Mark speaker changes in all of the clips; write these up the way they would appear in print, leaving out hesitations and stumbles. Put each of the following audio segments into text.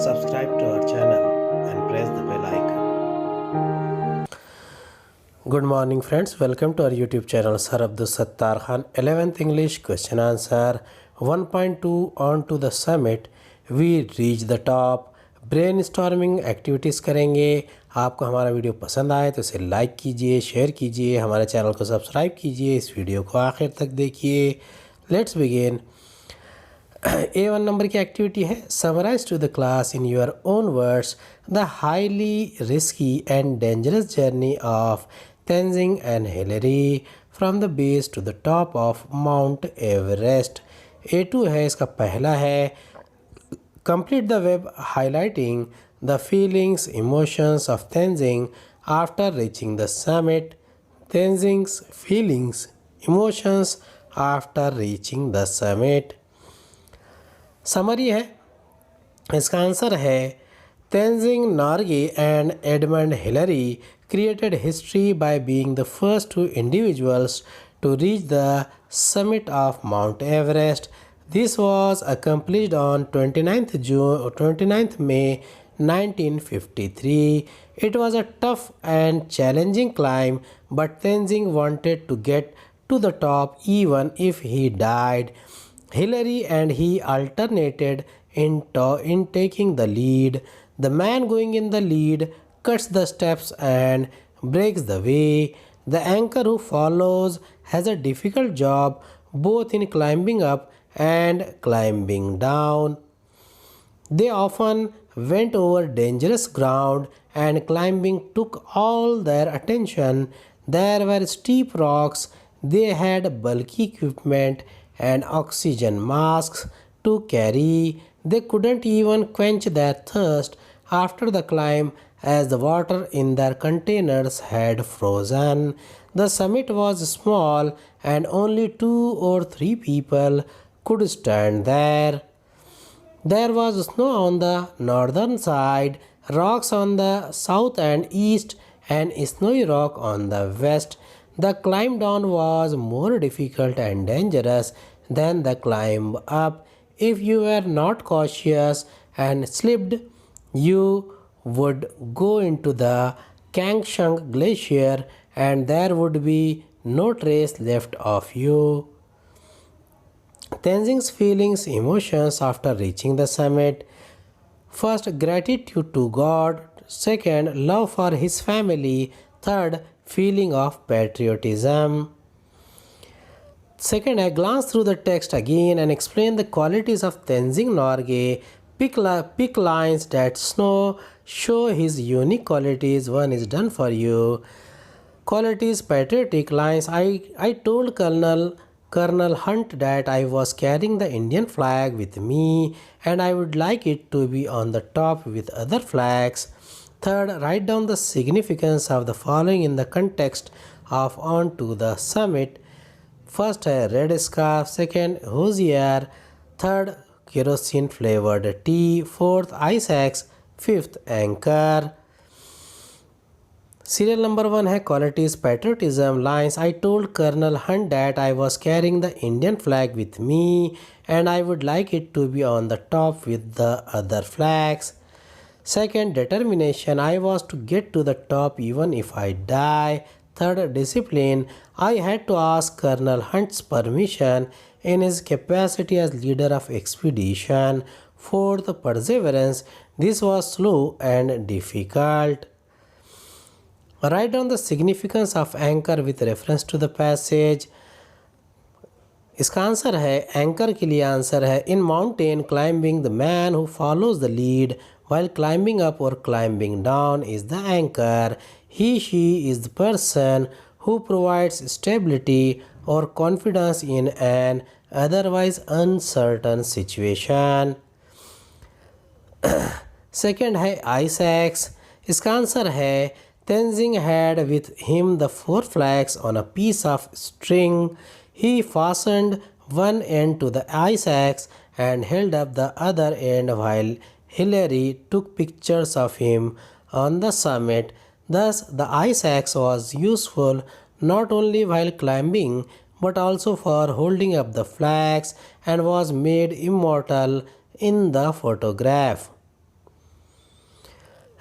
Speaker 1: subscribe to our channel and press the bell icon. Good morning friends, welcome to our YouTube channel Sir Abdul Sattar Khan. 11th English question answer 1.2 on to the summit. We reach the top. Brainstorming activities करेंगे। आपको हमारा video पसंद आए तो इसे like कीजिए, share कीजिए, हमारे चैनल को सब्सक्राइब कीजिए, इस वीडियो को आखिर तक देखिए। Let's begin. A1 नंबर की एक्टिविटी है summarise to the class in your own words the highly risky and dangerous journey of Tenzing and Hillary from the base to the top of Mount Everest. A2 है, इसका पहला है complete the web highlighting the feelings, emotions of Tenzing after reaching the summit. Tenzing's feelings, emotions after reaching the summit. Summary है, इसका answer है Tenzing Norgay and Edmund Hillary created history by being the first two individuals to reach the summit of Mount Everest. This was accomplished on 29th May 1953. It was a tough and challenging climb, but Tenzing wanted to get to the top even if he died. Hillary and he alternated in taking the lead. The man going in the lead cuts the steps and breaks the way. The anchor who follows has a difficult job both in climbing up and climbing down. They often went over dangerous ground and climbing took all their attention. There were steep rocks. They had bulky equipment and oxygen masks to carry. They couldn't even quench their thirst after the climb as the water in their containers had frozen. The summit was small and only 2 or 3 people could stand there. There was snow on the northern side, rocks on the south and east, and snowy rock on the west. The climb down was more difficult and dangerous than the climb up. If you were not cautious and slipped, you would go into the Kangshung Glacier and there would be no trace left of you. Tenzing's feelings, emotions after reaching the summit. First, gratitude to God. Second, love for his family. Third, feeling of patriotism. Second, I glance through the text again and explain the qualities of Tenzing Norgay. Pick lines that show his unique qualities. One is done for you. Qualities, patriotic lines. I told Colonel Hunt that I was carrying the Indian flag with me and I would like it to be on the top with other flags. Third, write down the significance of the following in the context of On to the Summit. First, a red scarf. Second, hosier. Third, kerosene flavored tea. Fourth, ice axe. Fifth, anchor. Serial number 1 है qualities patriotism lines. I told Colonel Hunt that I was carrying the Indian flag with me and I would like it to be on the top with the other flags. Second, determination. I was to get to the top even if I die. Third, discipline. I had to ask Colonel Hunt's permission in his capacity as leader of expedition. Fourth, perseverance. This was slow and difficult. Write down the significance of anchor with reference to the passage. इसका answer है anchor के लिए answer है in mountain climbing the man who follows the lead while climbing up or climbing down is the anchor. She is the person who provides stability or confidence in an otherwise uncertain situation. Second है ice axe. इसका answer है Tenzing had with him the 4 flags on a piece of string. He fastened one end to the ice axe and held up the other end while Hillary took pictures of him on the summit. Thus, the ice axe was useful not only while climbing but also for holding up the flags and was made immortal in the photograph.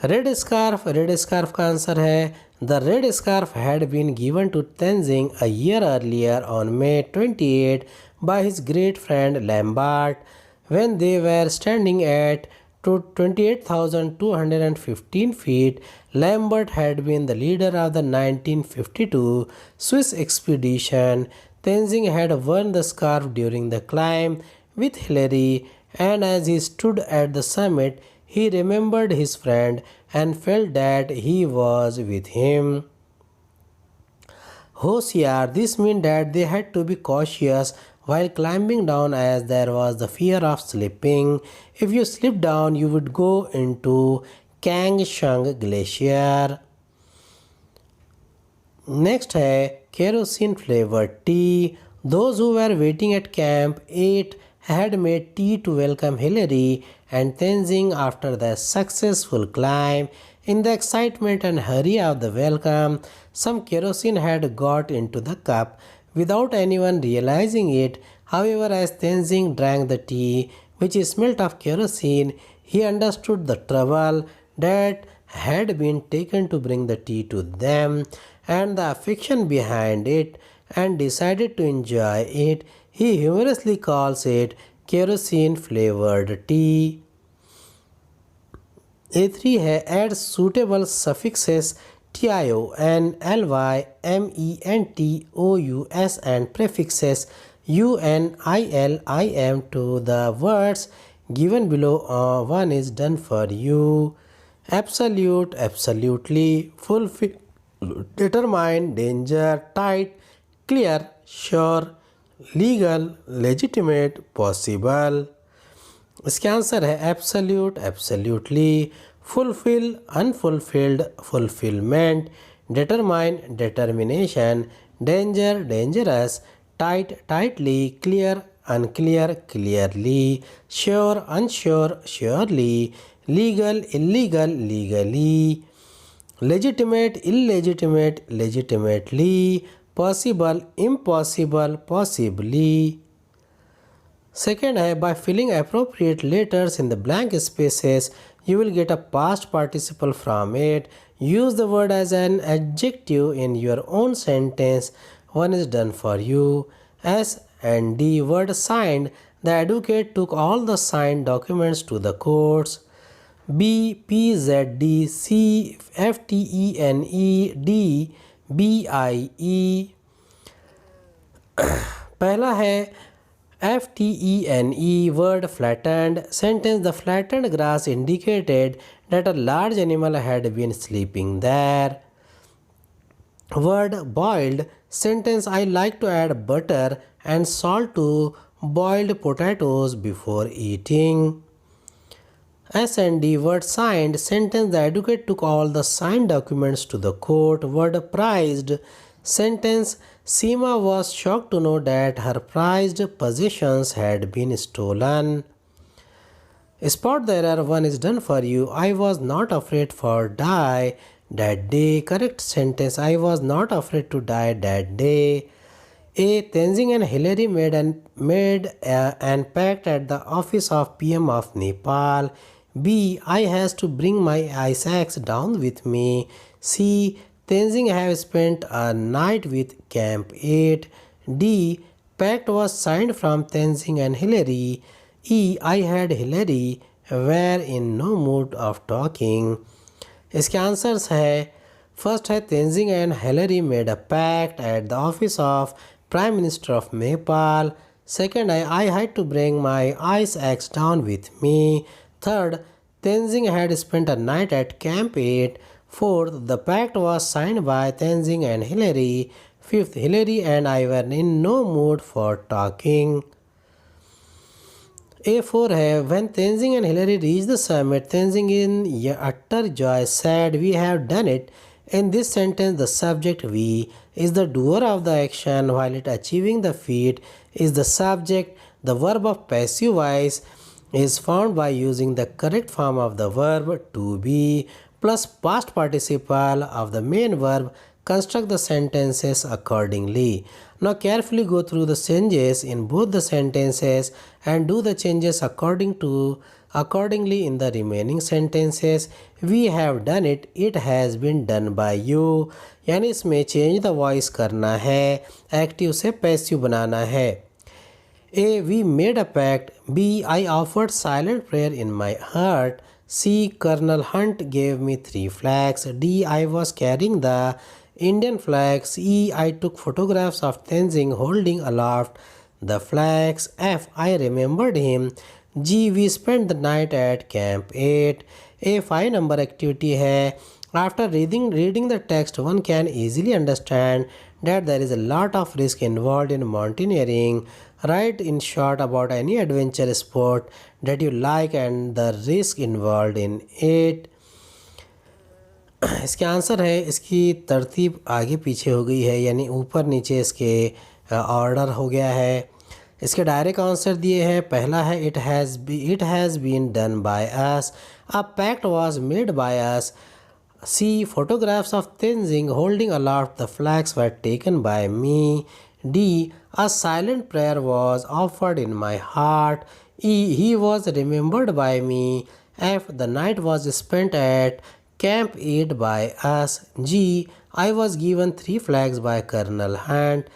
Speaker 1: Red scarf का answer है the red scarf had been given to Tenzing a year earlier on May 28 by his great friend Lambert when they were standing at 28,215 feet. Lambert had been the leader of the 1952 Swiss expedition. Tenzing had worn the scarf during the climb with Hillary, and as he stood at the summit, he remembered his friend and felt that he was with him. Hoshiar, this meant that they had to be cautious while climbing down as there was the fear of slipping. If you slipped down, you would go into Kangshung Glacier. Next है kerosene flavored tea. Those who were waiting at Camp 8 had made tea to welcome Hillary and Tenzing after their successful climb. In the excitement and hurry of the welcome, some kerosene had got into the cup without anyone realizing it. However, as Tenzing drank the tea, which smelt of kerosene, he understood the trouble that had been taken to bring the tea to them and the affection behind it, and decided to enjoy it. He humorously calls it kerosene flavored tea. A3 है add suitable suffixes tion, ly, mentos and prefixes un, il, im to the words given below. One is done for you. Absolute, absolutely, fulfill, determine, danger, tight, clear, sure, legal, legitimate, possible. इसके answer है absolute, absolutely, fulfil, unfulfilled, fulfilment, determine, determination, danger, dangerous, tight, tightly, clear, unclear, clearly, sure, unsure, surely, legal, illegal, legally, legitimate, illegitimate, legitimately, possible, impossible, possibly. Second है by filling appropriate letters in the blank spaces, you will get a past participle from it. Use the word as an adjective in your own sentence. One is done for you. S and D word signed. The advocate took all the signed documents to the courts. B, P, Z, D, C, F, T, E, N, E, D, B, I, E. पहला है FTENE word flattened. Sentence the flattened grass indicated that a large animal had been sleeping there. Word boiled. Sentence I like to add butter and salt to boiled potatoes before eating. S and D word signed. Sentence the advocate took all the signed documents to the court. Word prized. Sentence Seema was shocked to know that her prized possessions had been stolen. Spot the error. One is done for you. I was not afraid for die that day. Correct sentence. I was not afraid to die that day. A. Tenzing and Hillary made an pact at the office of PM of Nepal. B. I has to bring my ice axe down with me. C. Tenzing have spent a night with Camp 8. D. Pact was signed from Tenzing and Hillary. E. I had Hillary were in no mood of talking. इसके answers है first है Tenzing and Hillary made a pact at the office of prime minister of Nepal. Second है I had to bring my ice axe down with me. Third Tenzing had spent a night at Camp 8. Fourth, the pact was signed by Tenzing and Hillary. Fifth, Hillary and I were in no mood for talking. A4 है when Tenzing and Hillary reached the summit, Tenzing in utter joy said, "We have done it." In this sentence, the subject we is the doer of the action, while it achieving the feat is the subject. The verb of passive voice is found by using the correct form of the verb to be plus past participle of the main verb Construct the sentences accordingly. Now carefully go through the changes in both the sentences and do the changes accordingly in the remaining sentences. We have done it, it has been done by you. यानी इसमें change the voice करना है, active से passive बनाना है. A. We made a pact. B. I offered silent prayer in my heart. C. Colonel Hunt gave me 3 flags. D. I was carrying the Indian flags. E. I took photographs of Tenzing holding aloft the flags. F. I remembered him. G. We spent the night at Camp 8. A 5 number activity है. After reading the text, one can easily understand that there is a lot of risk involved in mountaineering. Write in short about any adventure sport that you like and the risk involved in it. इसके answer है, इसकी तरतीब आगे पीछे हो गई है, यानी ऊपर नीचे इसके ऑर्डर हो गया है. इसके डायरेक्ट आंसर दिए हैं. पहला है it has been done by us. A pact was made by us. C. Photographs of Tenzing holding aloft the flags were taken by me. D. A silent prayer was offered in my heart. E. He was remembered by me. F. The night was spent at Camp 8 by us. G. I was given 3 flags by Colonel Hunt.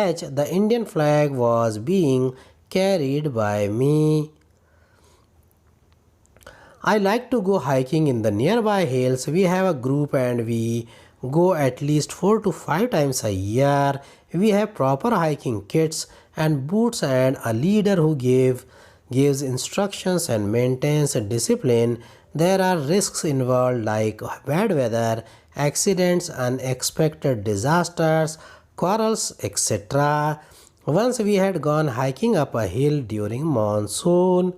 Speaker 1: H. The Indian flag was being carried by me. I like to go hiking in the nearby hills. We have a group and we go at least 4 to 5 times a year. We have proper hiking kits and boots and a leader who gives instructions and maintains discipline. There are risks involved like bad weather, accidents, unexpected disasters, quarrels, etc. Once we had gone hiking up a hill during monsoon.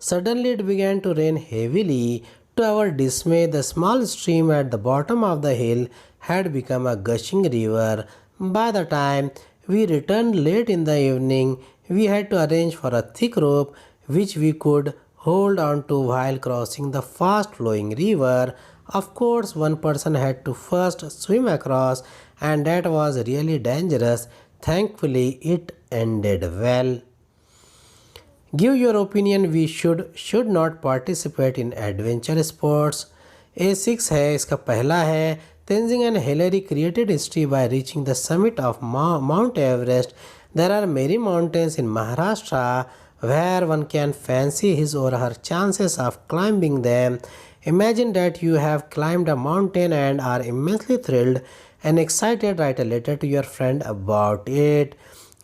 Speaker 1: Suddenly it began to rain heavily. To our dismay, the small stream at the bottom of the hill had become a gushing river. By the time we returned late in the evening, we had to arrange for a thick rope which we could hold on to while crossing the fast-flowing river. Of course, one person had to first swim across, and that was really dangerous. Thankfully, it ended well. Give your opinion. We should not participate in adventure sports. A6 है, इसका पहला है. Tenzing and Hillary created history by reaching the summit of Mount Everest. There are many mountains in Maharashtra where one can fancy his or her chances of climbing them. Imagine that you have climbed a mountain and are immensely thrilled and excited. Write a letter to your friend about it.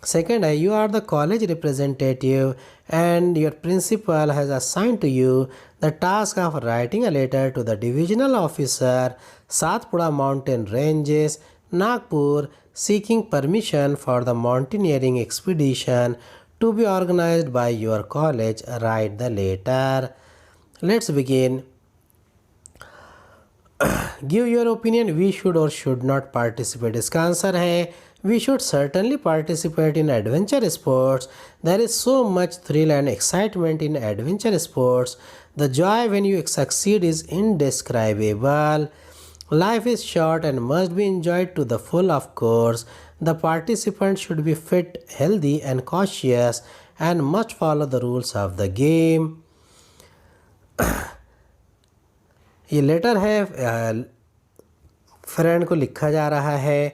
Speaker 1: Second, you are the college representative and your principal has assigned to you the task of writing a letter to the divisional officer, Satpura Mountain Ranges, Nagpur, seeking permission for the mountaineering expedition to be organized by your college. Write the letter. Let's begin. Give your opinion. We should or should not participate. इसका answer है we should certainly participate in adventure sports. There is so much thrill and excitement in adventure sports. The joy when you succeed is indescribable. Life is short and must be enjoyed to the full, of course. The participants should be fit, healthy and cautious and must follow the rules of the game. ये letter है, friend को लिखा जा रहा है.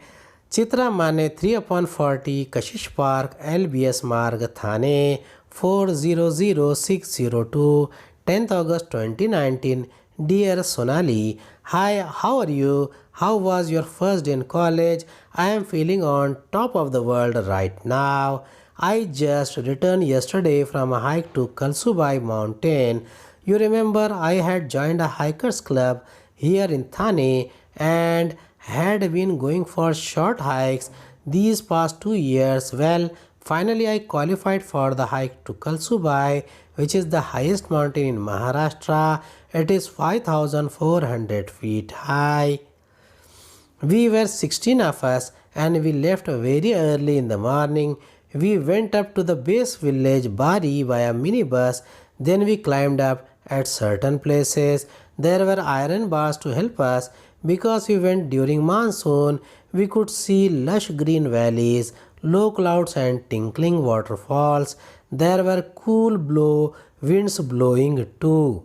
Speaker 1: चित्रा माने 3/40 कशिश park LBS मार्ग थाने 400602 10th August 2019. Dear Sonali, hi, how are you? How was your first day in college? I am feeling on top of the world right now. I just returned yesterday from a hike to Kalsubai Mountain. You remember I had joined a hikers club here in Thane and had been going for short hikes these past 2 years. Well, finally I qualified for the hike to Kalsubai, which is the highest mountain in Maharashtra. It is 5,400 feet high. We were 16 of us and we left very early in the morning. We went up to the base village Bari by a minibus. Then we climbed up at certain places. There were iron bars to help us Because we went during monsoon, we could see lush green valleys, low clouds, and tinkling waterfalls. There were cool winds blowing too.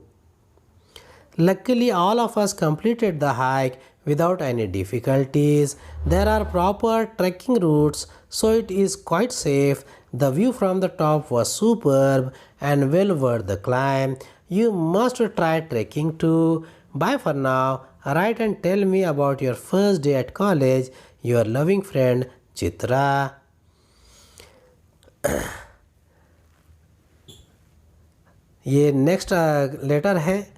Speaker 1: Luckily, all of us completed the hike without any difficulties. There are proper trekking routes, so it is quite safe. The view from the top was superb and well worth the climb. You must try trekking too. Bye for now. Write and tell me about your first day at college. Your loving friend Chitra. ये next letter है,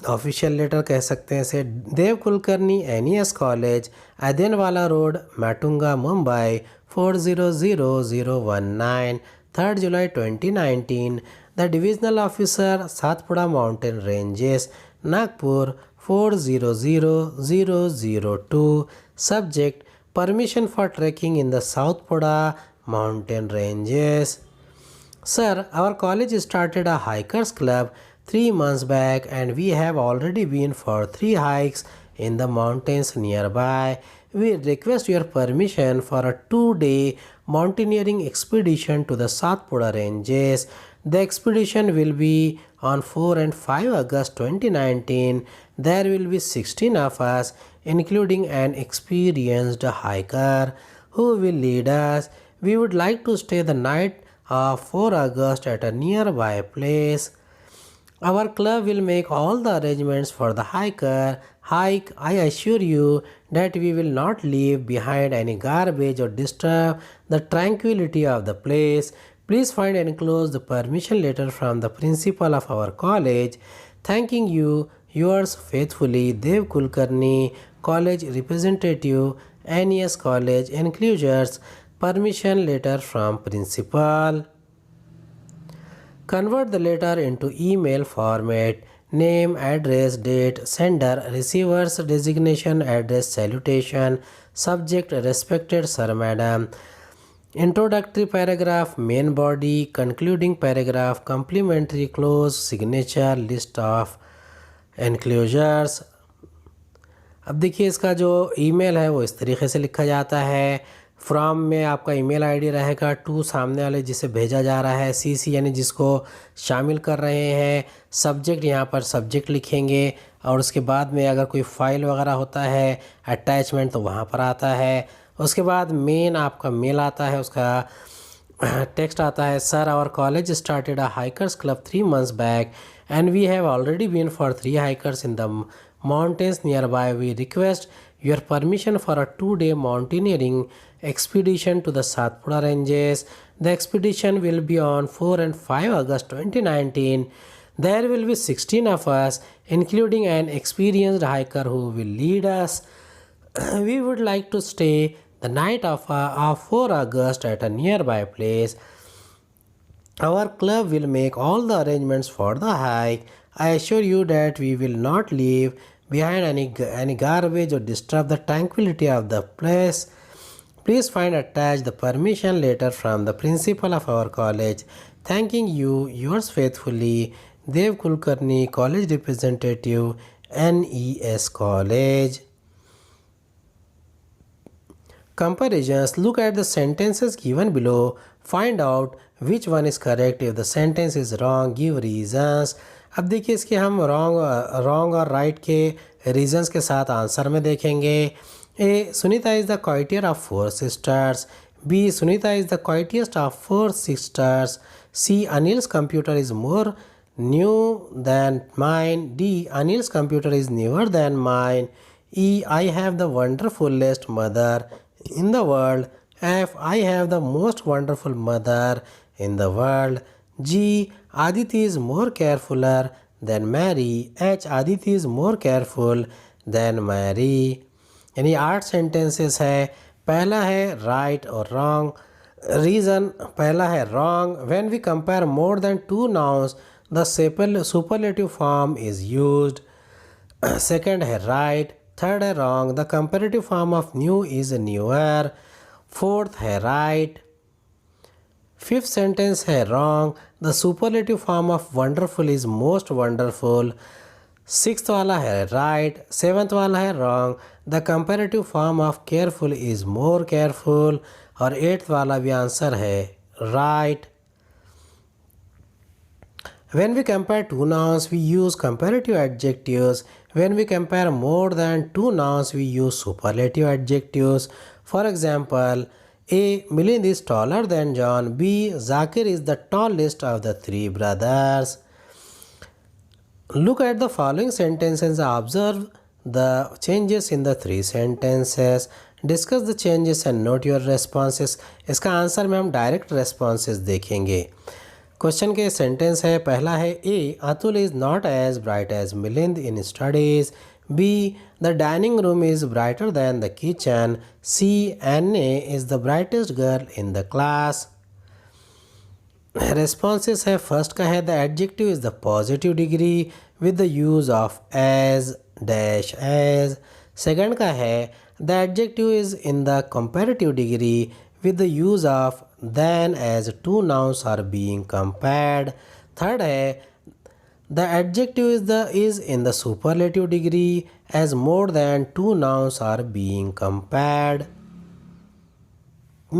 Speaker 1: official letter कह सकते हैं इसे। Dev Kulkarni NES college, Adenwala road, Matunga, Mumbai 400019, 3rd July 2019। The divisional officer, Satpura mountain ranges, Nagpur 400002। Subject, permission for trekking in the Satpura mountain ranges. Sir, our college started a hikers club 3 months back and we have already been for 3 hikes in the mountains nearby. We request your permission for a 2-day mountaineering expedition to the Satpura ranges. The expedition will be on 4 and 5 August 2019. There will be 16 of us, including an experienced hiker who will lead us. We would like to stay the night of 4 August at a nearby place. Our club will make all the arrangements for the hike. I assure you that we will not leave behind any garbage or disturb the tranquility of the place. Please find and enclose the permission letter from the principal of our college. Thanking you, yours faithfully, Dev Kulkarni, college representative, NES College, enclosures, permission letter from principal. Convert the letter into email format. Name, address, date, sender, receiver's designation, address, salutation. Subject, respected sir, madam. Introductory paragraph, main body, concluding paragraph, complimentary close, signature, list of enclosures. अब देखिए इसका जो email है वो इस तरीके से लिखा जाता है। फ्रॉम में आपका ईमेल आईडी रहेगा, टू सामने वाले जिसे भेजा जा रहा है, CC यानी जिसको शामिल कर रहे हैं, सब्जेक्ट यहाँ पर सब्जेक्ट लिखेंगे और उसके बाद में अगर कोई फाइल वगैरह होता है अटैचमेंट तो वहाँ पर आता है। उसके बाद मेन आपका मेल आता है, उसका टेक्स्ट आता है। Sir, our college started a hikers club 3 months back and we have already been for 3 hikers in the mountains nearby. We request your permission for a 2-day mountaineering expedition to the Satpura ranges. The expedition will be on 4 and 5 August 2019. There will be 16 of us, including an experienced hiker who will lead us. We would like to stay the night of 4 August at a nearby place. Our club will make all the arrangements for the hike. I assure you that we will not leave behind any garbage or disturb the tranquility of the place. Please find attached the permission letter from the principal of our college. Thanking you, yours faithfully, Dev Kulkarni, college representative, NES College. Comparisons. Look at the sentences given below. Find out which one is correct. If the sentence is wrong, give reasons. अब देखिए इसके हम wrong और right के reasons के साथ answer में देखेंगे। A, Sunita is the quietier of 4 sisters. B, Sunita is the quietest of 4 sisters. C, Anil's computer is more new than mine. D, Anil's computer is newer than mine. E, I have the wonderfulest mother in the world. F, I have the most wonderful mother in the world. G, Aditi is more carefuler than Mary. H, Aditi is more careful than Mary. यानी 8 sentences है। पहला है right और wrong. Reason पहला है wrong. When we compare more than 2 nouns, the superlative form is used. Second है right. Third है wrong. The comparative form of new is newer. Fourth है right. Fifth sentence है wrong. The superlative form of wonderful is most wonderful. Sixth वाला है right, seventh वाला है wrong, the comparative form of careful is more careful, और eighth वाला भी answer है right. When we compare two nouns, we use comparative adjectives. When we compare more than two nouns, we use superlative adjectives. For example, A. Milind is taller than John. B. Zakir is the tallest of the three brothers. Look at the following sentences and observe the changes in the three sentences. Discuss the changes and note your responses. इसका answer में हम direct responses देखेंगे। Question के sentence है, पहला है A, Atul is not as bright as Milind in studies. B, the dining room is brighter than the kitchen. C, Anne is the brightest girl in the class. Responses है, first का है the adjective is the positive degree with the use of as dash as. Second का है the adjective is in the comparative degree with the use of than as two nouns are being compared. Third है the adjective is in the superlative degree as more than two nouns are being compared.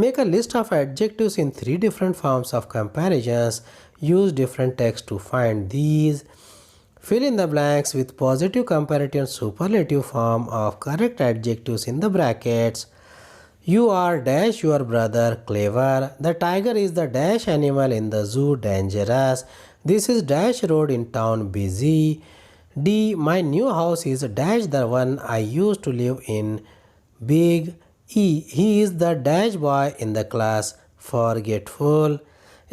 Speaker 1: Make a list of adjectives in three different forms of comparisons. Use different text to find these. Fill in the blanks with positive comparative and superlative form of correct adjectives in the brackets. You are dash your brother clever. The tiger is the dash animal in the zoo dangerous. This is dash road in town busy. D. My new house is dash the one I used to live in big. E. He is the dash boy in the class forgetful.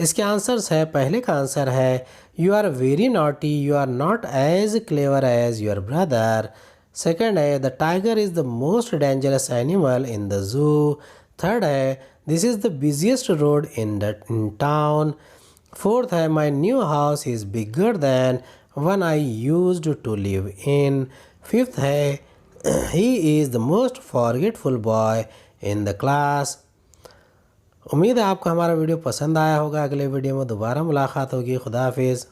Speaker 1: इसके answers है, पहले का answer है you are very naughty, you are not as clever as your brother. Second है the tiger is the most dangerous animal in the zoo. Third है this is the busiest road in town. Fourth है my new house is bigger than one I used to live in. Fifth है he is the most forgetful boy in the class. उम्मीद है आपको हमारा video पसंद आया होगा। अगले वीडियो में दोबारा मुलाकात होगी। खुदा हाफिज़।